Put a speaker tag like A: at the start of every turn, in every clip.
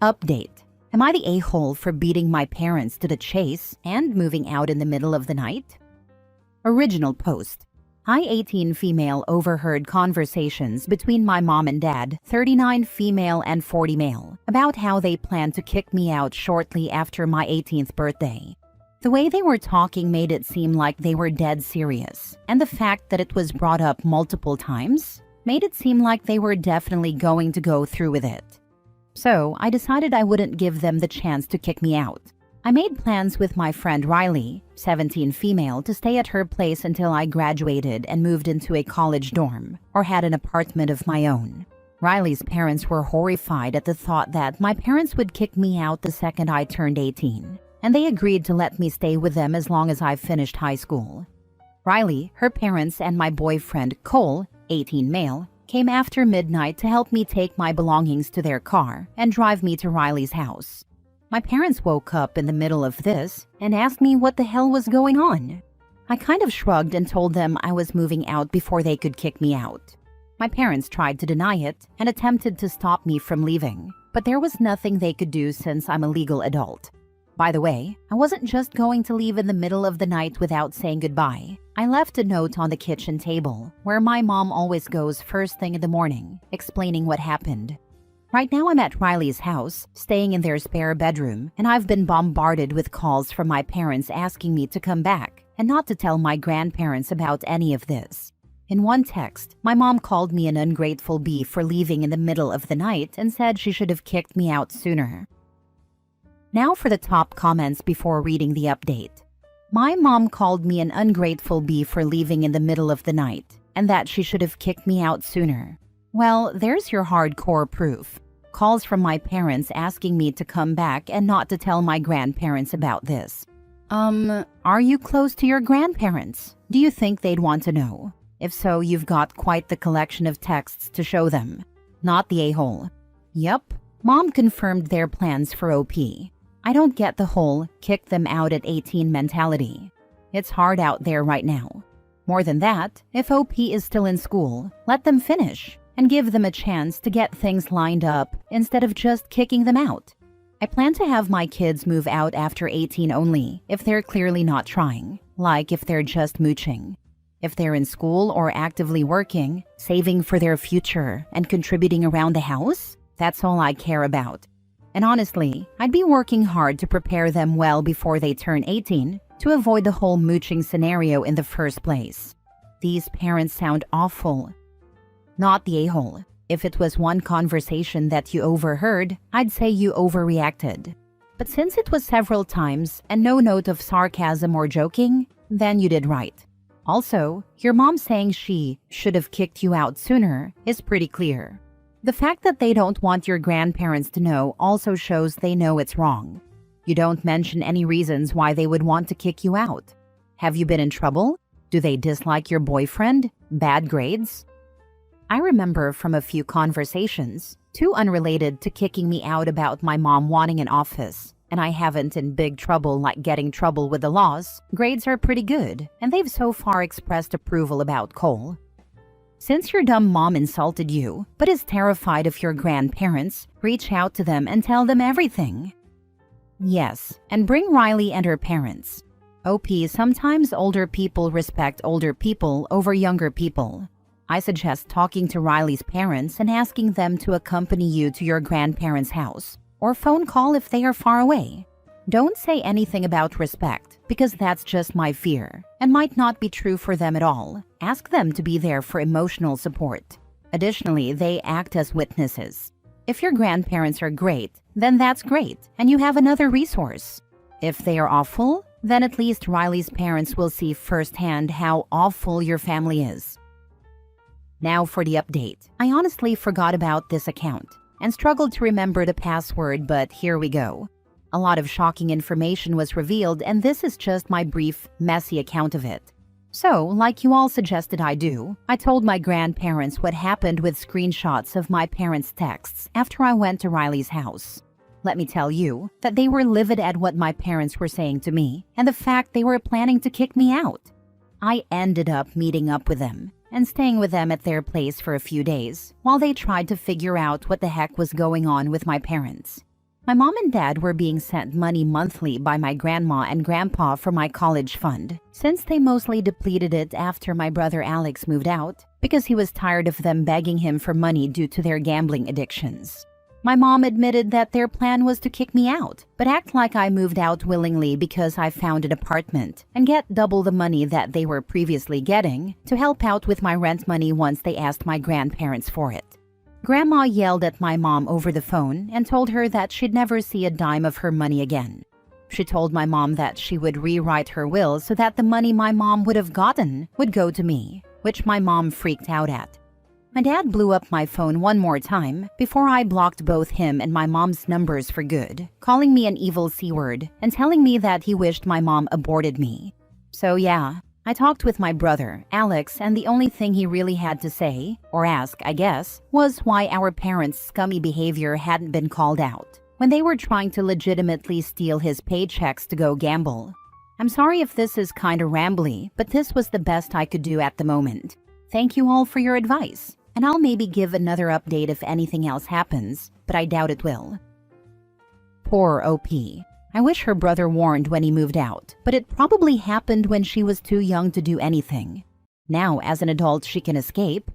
A: Update. Am I the a-hole for beating my parents to the chase and moving out in the middle of the night? Original post. I, 18 female, overheard conversations between my mom and dad, 39 female and 40 male, about how they plan to kick me out shortly after my 18th birthday. The way they were talking made it seem like they were dead serious, and the fact that it was brought up multiple times made it seem like they were definitely going to go through with it. So I decided I wouldn't give them the chance to kick me out. I made plans with my friend Riley, 17 female, to stay at her place until I graduated and moved into a college dorm or had an apartment of my own. Riley's parents were horrified at the thought that my parents would kick me out the second I turned 18, and they agreed to let me stay with them as long as I finished high school. Riley, her parents, and my boyfriend Cole, 18 male, came after midnight to help me take my belongings to their car and drive me to Riley's house. My parents woke up in the middle of this and asked me what the hell was going on. I kind of shrugged and told them I was moving out before they could kick me out. My parents tried to deny it and attempted to stop me from leaving, but there was nothing they could do since I'm a legal adult. By the way, I wasn't just going to leave in the middle of the night without saying goodbye. I left a note on the kitchen table, where my mom always goes first thing in the morning, explaining what happened. Right now I'm at Riley's house, staying in their spare bedroom, and I've been bombarded with calls from my parents asking me to come back and not to tell my grandparents about any of this. In one text, my mom called me an ungrateful bee for leaving in the middle of the night and said she should have kicked me out sooner. Now for the top comments before reading the update. My mom called me an ungrateful bee for leaving in the middle of the night, and that she should have kicked me out sooner. Well, there's your hardcore proof. Calls from my parents asking me to come back and not to tell my grandparents about this. Are you close to your grandparents? Do you think they'd want to know? If so, you've got quite the collection of texts to show them. Not the a-hole. Yup, mom confirmed their plans for OP. I don't get the whole kick them out at 18 mentality. It's hard out there right now. More than that, if OP is still in school, let them finish and give them a chance to get things lined up instead of just kicking them out. I plan to have my kids move out after 18 only if they're clearly not trying, like if they're just mooching. If they're in school or actively working, saving for their future, and contributing around the house, that's all I care about. And honestly, I'd be working hard to prepare them well before they turn 18 to avoid the whole mooching scenario in the first place. These parents sound awful. Not the a-hole. If it was one conversation that you overheard, I'd say you overreacted. But since it was several times and no note of sarcasm or joking, then you did right. Also, your mom saying she should have kicked you out sooner is pretty clear. The fact that they don't want your grandparents to know also shows they know it's wrong. You don't mention any reasons why they would want to kick you out. Have you been in trouble? Do they dislike your boyfriend? Bad grades? I remember from a few conversations, two unrelated to kicking me out about my mom wanting an office, and I haven't in big trouble like getting trouble with the laws. Grades are pretty good, and they've so far expressed approval about Cole. Since your dumb mom insulted you, but is terrified of your grandparents, reach out to them and tell them everything. Yes, and bring Riley and her parents. OP, sometimes older people respect older people over younger people. I suggest talking to Riley's parents and asking them to accompany you to your grandparents' house, or phone call if they are far away. Don't say anything about respect, because that's just my fear, and might not be true for them at all. Ask them to be there for emotional support. Additionally, they act as witnesses. If your grandparents are great, then that's great, and you have another resource. If they are awful, then at least Riley's parents will see firsthand how awful your family is. Now for the update. I honestly forgot about this account and struggled to remember the password, but here we go. A lot of shocking information was revealed, and this is just my brief, messy account of it. So, like you all suggested I do, I told my grandparents what happened with screenshots of my parents' texts after I went to Riley's house. Let me tell you that they were livid at what my parents were saying to me and the fact they were planning to kick me out. I ended up meeting up with them and staying with them at their place for a few days while they tried to figure out what the heck was going on with my parents. My mom and dad were being sent money monthly by my grandma and grandpa for my college fund, since they mostly depleted it after my brother Alex moved out because he was tired of them begging him for money due to their gambling addictions. My mom admitted that their plan was to kick me out, but act like I moved out willingly because I found an apartment and get double the money that they were previously getting to help out with my rent money once they asked my grandparents for it. Grandma yelled at my mom over the phone and told her that she'd never see a dime of her money again. She told my mom that she would rewrite her will so that the money my mom would have gotten would go to me, which my mom freaked out at. My dad blew up my phone one more time before I blocked both him and my mom's numbers for good, calling me an evil C-word and telling me that he wished my mom aborted me. So yeah, I talked with my brother, Alex, and the only thing he really had to say, or ask, I guess, was why our parents' scummy behavior hadn't been called out when they were trying to legitimately steal his paychecks to go gamble. I'm sorry if this is kinda rambly, but this was the best I could do at the moment. Thank you all for your advice, and I'll maybe give another update if anything else happens, but I doubt it will. Poor OP. I wish her brother warned when he moved out, but it probably happened when she was too young to do anything. Now, as an adult, she can escape.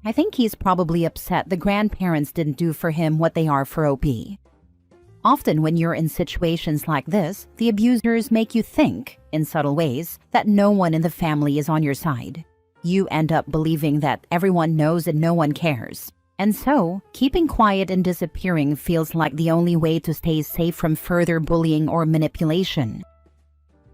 A: I think he's probably upset the grandparents didn't do for him what they are for OP. Often when you're in situations like this, the abusers make you think, in subtle ways, that no one in the family is on your side. You end up believing that everyone knows and no one cares. And so, keeping quiet and disappearing feels like the only way to stay safe from further bullying or manipulation.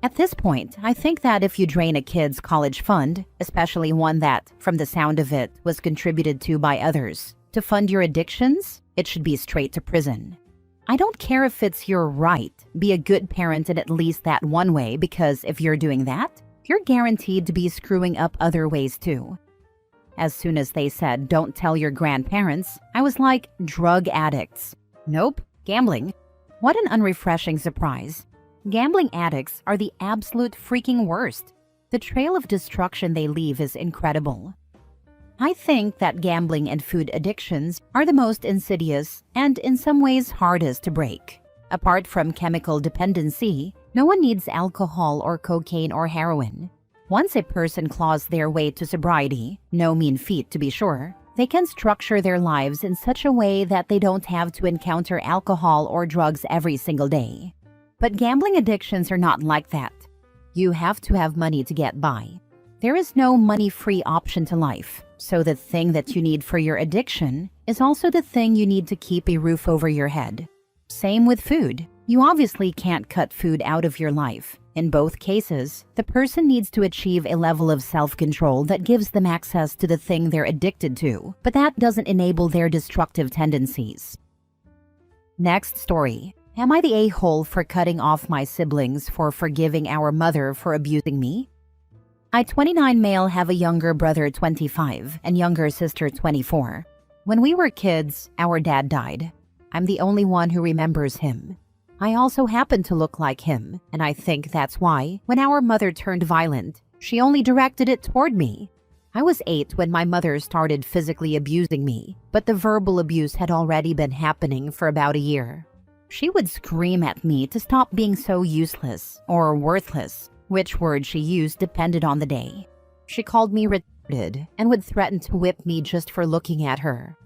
A: At this point, I think that if you drain a kid's college fund, especially one that, from the sound of it, was contributed to by others, to fund your addictions, it should be straight to prison. I don't care if it's your right. Be a good parent in at least that one way, because if you're doing that, you're guaranteed to be screwing up other ways too. As soon as they said, don't tell your grandparents, I was like, drug addicts. Nope, gambling. What an unrefreshing surprise. Gambling addicts are the absolute freaking worst. The trail of destruction they leave is incredible. I think that gambling and food addictions are the most insidious and in some ways hardest to break. Apart from chemical dependency, no one needs alcohol or cocaine or heroin. Once a person claws their way to sobriety, no mean feat to be sure, they can structure their lives in such a way that they don't have to encounter alcohol or drugs every single day. But gambling addictions are not like that. You have to have money to get by. There is no money-free option to life, so the thing that you need for your addiction is also the thing you need to keep a roof over your head. Same with food. You obviously can't cut food out of your life. In both cases, the person needs to achieve a level of self-control that gives them access to the thing they're addicted to, but that doesn't enable their destructive tendencies. Next story. Am I the a-hole for cutting off my siblings for forgiving our mother for abusing me? I, 29 male, have a younger brother, 25, and younger sister, 24. When we were kids, our dad died. I'm the only one who remembers him. I also happen to look like him, and I think that's why, when our mother turned violent, she only directed it toward me. I was 8 when my mother started physically abusing me, but the verbal abuse had already been happening for about a year. She would scream at me to stop being so useless, or worthless. Which word she used depended on the day. She called me retarded and would threaten to whip me just for looking at her.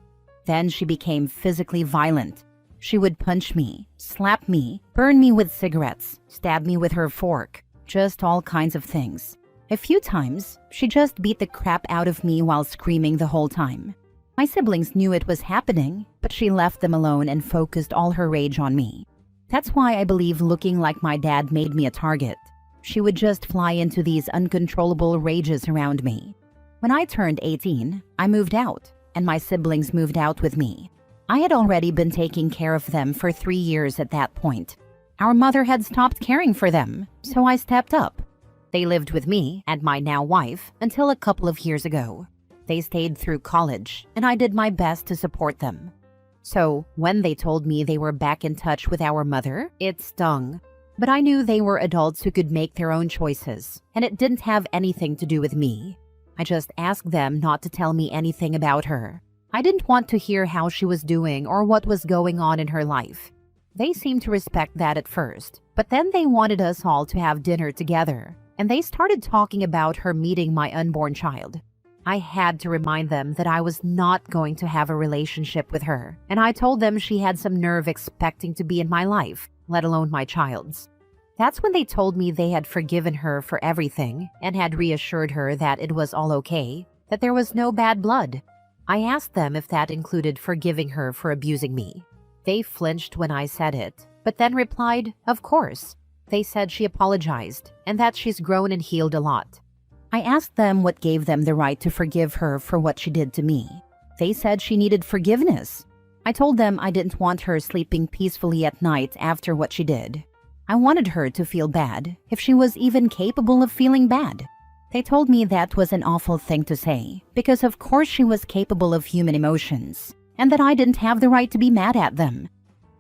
A: Then she became physically violent. She would punch me, slap me, burn me with cigarettes, stab me with her fork, just all kinds of things. A few times, she just beat the crap out of me while screaming the whole time. My siblings knew it was happening, but she left them alone and focused all her rage on me. That's why I believe looking like my dad made me a target. She would just fly into these uncontrollable rages around me. When I turned 18, I moved out, and my siblings moved out with me. I had already been taking care of them for 3 years at that point. Our mother had stopped caring for them, so I stepped up. They lived with me and my now wife until a couple of years ago. They stayed through college, and I did my best to support them. So, when they told me they were back in touch with our mother, it stung. But I knew they were adults who could make their own choices, and it didn't have anything to do with me. I just asked them not to tell me anything about her. I didn't want to hear how she was doing or what was going on in her life. They seemed to respect that at first, but then they wanted us all to have dinner together, and they started talking about her meeting my unborn child. I had to remind them that I was not going to have a relationship with her, and I told them she had some nerve expecting to be in my life, let alone my child's. That's when they told me they had forgiven her for everything and had reassured her that it was all okay, that there was no bad blood. I asked them if that included forgiving her for abusing me. They flinched when I said it, but then replied, of course. They said she apologized and that she's grown and healed a lot. I asked them what gave them the right to forgive her for what she did to me. They said she needed forgiveness. I told them I didn't want her sleeping peacefully at night after what she did. I wanted her to feel bad, if she was even capable of feeling bad. They told me that was an awful thing to say, because of course she was capable of human emotions, and that I didn't have the right to be mad at them.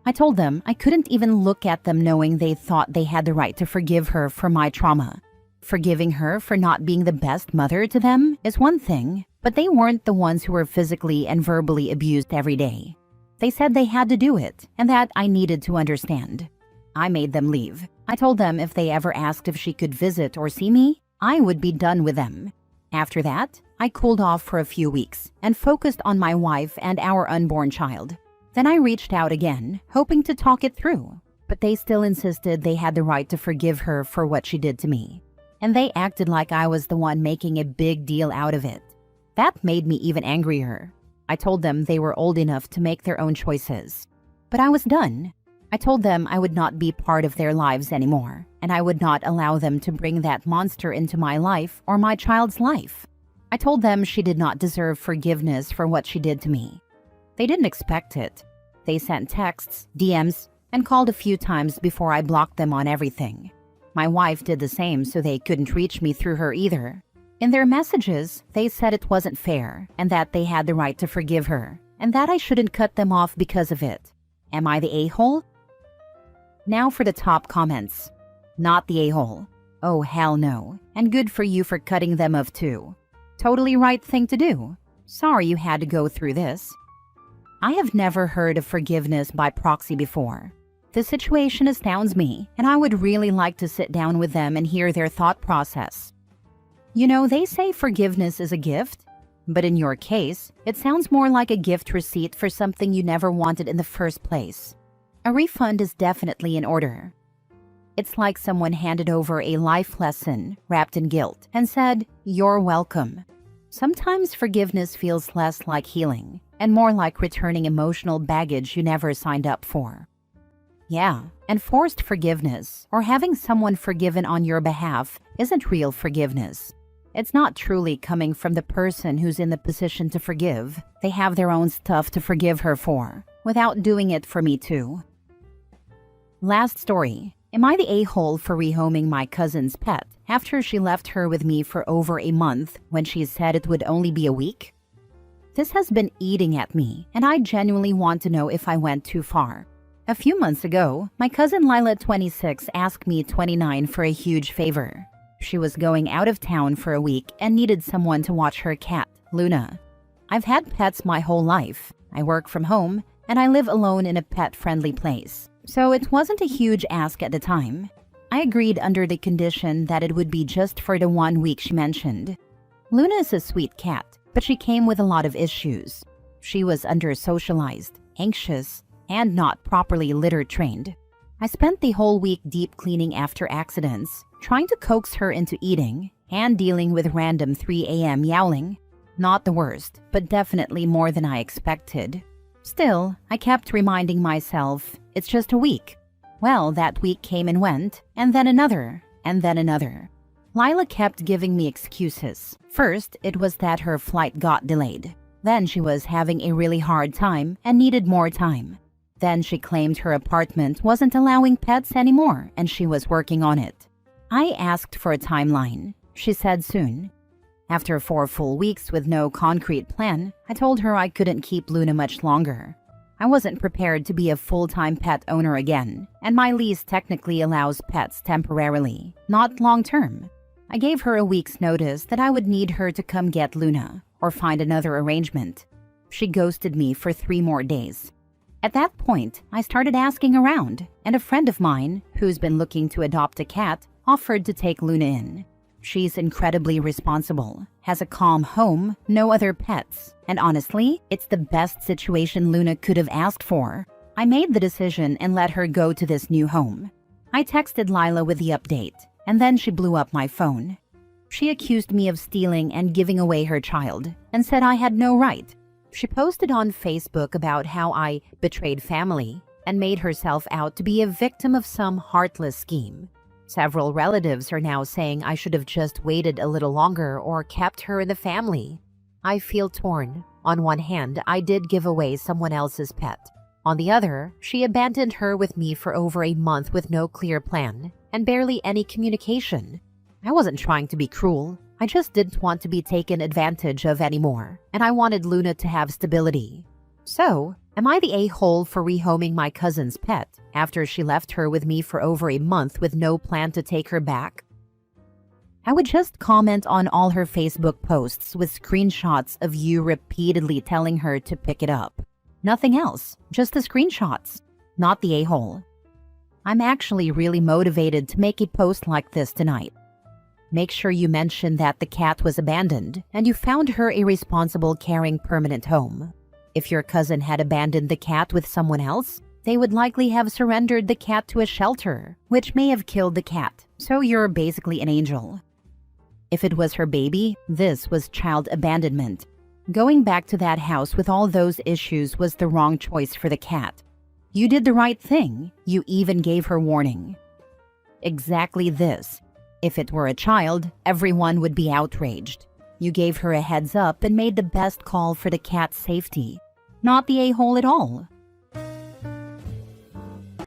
A: I told them I couldn't even look at them knowing they thought they had the right to forgive her for my trauma. Forgiving her for not being the best mother to them is one thing, but they weren't the ones who were physically and verbally abused every day. They said they had to do it, and that I needed to understand. I made them leave. I told them if they ever asked if she could visit or see me, I would be done with them. After that, I cooled off for a few weeks and focused on my wife and our unborn child. Then I reached out again, hoping to talk it through, but they still insisted they had the right to forgive her for what she did to me. And they acted like I was the one making a big deal out of it. That made me even angrier. I told them they were old enough to make their own choices. But I was done. I told them I would not be part of their lives anymore, and I would not allow them to bring that monster into my life or my child's life. I told them she did not deserve forgiveness for what she did to me. They didn't expect it. They sent texts, DMs, and called a few times before I blocked them on everything. My wife did the same so they couldn't reach me through her either. In their messages, they said it wasn't fair and that they had the right to forgive her, and that I shouldn't cut them off because of it. Am I the a-hole? Now for the top comments. Not the a-hole. Oh, hell no. And good for you for cutting them off too. Totally right thing to do. Sorry you had to go through this. I have never heard of forgiveness by proxy before. The situation astounds me, and I would really like to sit down with them and hear their thought process. You know, they say forgiveness is a gift, but in your case, it sounds more like a gift receipt for something you never wanted in the first place. A refund is definitely in order. It's like someone handed over a life lesson wrapped in guilt and said, "You're welcome." Sometimes forgiveness feels less like healing and more like returning emotional baggage you never signed up for. Yeah, and forced forgiveness or having someone forgiven on your behalf isn't real forgiveness. It's not truly coming from the person who's in the position to forgive. They have their own stuff to forgive her for, without doing it for me too. Last story. Am I the a-hole for rehoming my cousin's pet after she left her with me for over a month when she said it would only be a week? This has been eating at me, and I genuinely want to know if I went too far. A few months ago, my cousin Lila, 26, asked me, 29, for a huge favor. She was going out of town for a week and needed someone to watch her cat, Luna. I've had pets my whole life. I work from home, and I live alone in a pet-friendly place. So it wasn't a huge ask at the time. I agreed under the condition that it would be just for the 1 week she mentioned. Luna is a sweet cat, but she came with a lot of issues. She was under-socialized, anxious, and not properly litter-trained. I spent the whole week deep cleaning after accidents, trying to coax her into eating, and dealing with random 3 a.m. yowling. Not the worst, but definitely more than I expected. Still, I kept reminding myself, it's just a week. Well, that week came and went, and then another, and then another. Lila kept giving me excuses. First, it was that her flight got delayed. Then she was having a really hard time and needed more time. Then she claimed her apartment wasn't allowing pets anymore and she was working on it. I asked for a timeline. She said soon. After 4 full weeks with no concrete plan, I told her I couldn't keep Luna much longer. I wasn't prepared to be a full-time pet owner again, and my lease technically allows pets temporarily, not long-term. I gave her a week's notice that I would need her to come get Luna, or find another arrangement. She ghosted me for 3 more days. At that point, I started asking around, and a friend of mine, who's been looking to adopt a cat, offered to take Luna in. She's incredibly responsible, has a calm home, no other pets, and honestly, it's the best situation Luna could have asked for. I made the decision and let her go to this new home. I texted Lila with the update, and then she blew up my phone. She accused me of stealing and giving away her child, and said I had no right. She posted on Facebook about how I betrayed family and made herself out to be a victim of some heartless scheme. Several relatives are now saying I should have just waited a little longer or kept her in the family. I feel torn. On one hand, I did give away someone else's pet. On the other, she abandoned her with me for over a month with no clear plan and barely any communication. I wasn't trying to be cruel. I just didn't want to be taken advantage of anymore, and I wanted Luna to have stability. So, am I the a-hole for rehoming my cousin's pet after she left her with me for over a month with no plan to take her back? I would just comment on all her Facebook posts with screenshots of you repeatedly telling her to pick it up. Nothing else, just the screenshots, not the a-hole. I'm actually really motivated to make a post like this tonight. Make sure you mention that the cat was abandoned and you found her a responsible, caring, permanent home. If your cousin had abandoned the cat with someone else, they would likely have surrendered the cat to a shelter, which may have killed the cat, so you're basically an angel. If it was her baby, this was child abandonment. Going back to that house with all those issues was the wrong choice for the cat. You did the right thing. You even gave her warning. Exactly this. If it were a child, everyone would be outraged. You gave her a heads up and made the best call for the cat's safety. Not the a-hole at all.